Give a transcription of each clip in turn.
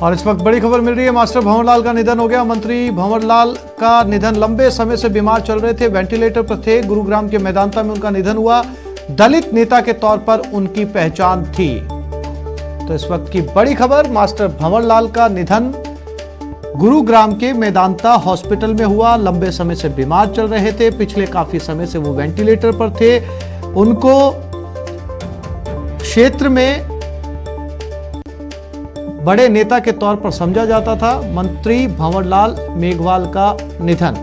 और इस वक्त बड़ी खबर मिल रही है, मास्टर भंवरलाल का निधन हो गया। मंत्री भंवरलाल का निधन, लंबे समय से बीमार चल रहे थे, वेंटिलेटर पर थे। गुरुग्राम के मेदांता में उनका निधन हुआ। दलित नेता के तौर पर उनकी पहचान थी। तो इस वक्त की बड़ी खबर, मास्टर भंवरलाल का निधन गुरुग्राम के मेदांता हॉस्पिटल में हुआ। लंबे समय से बीमार चल रहे थे, पिछले काफी समय से वो वेंटिलेटर पर थे। उनको क्षेत्र में बड़े नेता के तौर पर समझा जाता था। मंत्री भंवरलाल मेघवाल का निधन।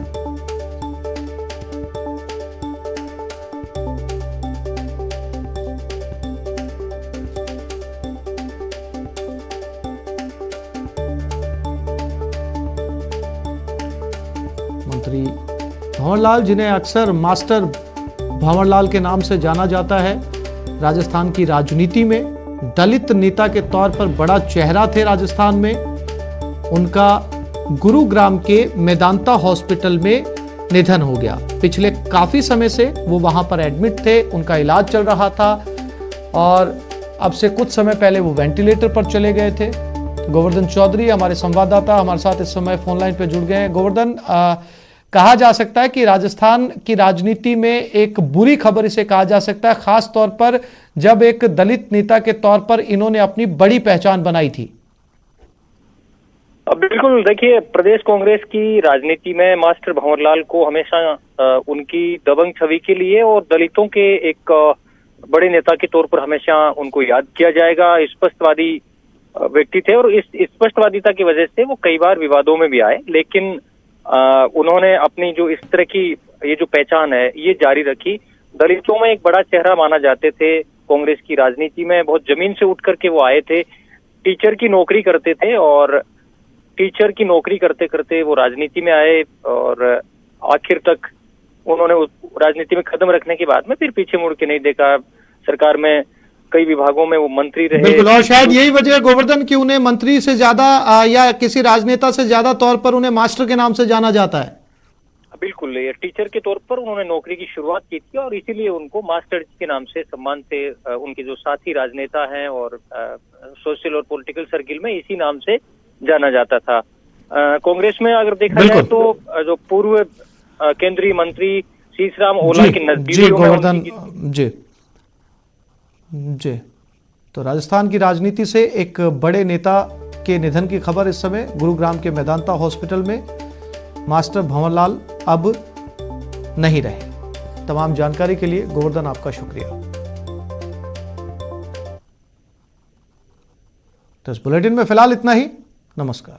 मंत्री भंवरलाल, जिन्हें अक्सर मास्टर भंवरलाल के नाम से जाना जाता है, राजस्थान की राजनीति में दलित नेता के तौर पर बड़ा चेहरा थे। राजस्थान में उनका गुरुग्राम के मेदांता हॉस्पिटल में निधन हो गया। पिछले काफी समय से वो वहां पर एडमिट थे, उनका इलाज चल रहा था और अब से कुछ समय पहले वो वेंटिलेटर पर चले गए थे। गोवर्धन चौधरी हमारे संवाददाता हमारे साथ इस समय फोन लाइन पर जुड़ गए हैं। गोवर्धन, कहा जा सकता है कि राजस्थान की राजनीति में एक बुरी खबर इसे कहा जा सकता है, खास तौर पर जब एक दलित नेता के तौर पर इन्होंने अपनी बड़ी पहचान बनाई थी। बिल्कुल, देखिए, प्रदेश कांग्रेस की राजनीति में मास्टर भंवरलाल को हमेशा उनकी दबंग छवि के लिए और दलितों के एक बड़े नेता के तौर पर हमेशा उनको याद किया जाएगा। स्पष्टवादी व्यक्ति थे और इस स्पष्टवादिता की वजह से वो कई बार विवादों में भी आए, लेकिन उन्होंने अपनी जो इस तरह की ये जो पहचान है ये जारी रखी। दलितों में एक बड़ा चेहरा माना जाते थे। कांग्रेस की राजनीति में बहुत जमीन से उठ करके वो आए थे। टीचर की नौकरी करते थे और टीचर की नौकरी करते करते वो राजनीति में आए और आखिर तक उन्होंने राजनीति में कदम रखने के बाद में फिर पीछे मुड़ के नहीं देखा। सरकार में कई विभागों में वो मंत्री रहे। बिल्कुल, और शायद यही वजह गोवर्धन कि उन्हें मंत्री से ज्यादा या किसी राजनेता से ज्यादा तौर पर उन्हें मास्टर के नाम से जाना जाता है। बिल्कुल, ये टीचर के तौर पर उन्होंने नौकरी की शुरुआत की थी और इसीलिए उनको मास्टर के नाम से सम्मान से उनके जो साथी राजनेता हैं और सोशल और पॉलिटिकल सर्किल में इसी नाम से जाना जाता था। कांग्रेस में अगर देखा जाए तो जो पूर्व केंद्रीय मंत्री शीशराम ओला के नजदीक गोवर्धन जी, तो राजस्थान की राजनीति से एक बड़े नेता के निधन की खबर इस समय गुरुग्राम के मेदांता हॉस्पिटल में। मास्टर भंवरलाल अब नहीं रहे। तमाम जानकारी के लिए गोवर्धन आपका शुक्रिया। तो इस बुलेटिन में फिलहाल इतना ही। नमस्कार।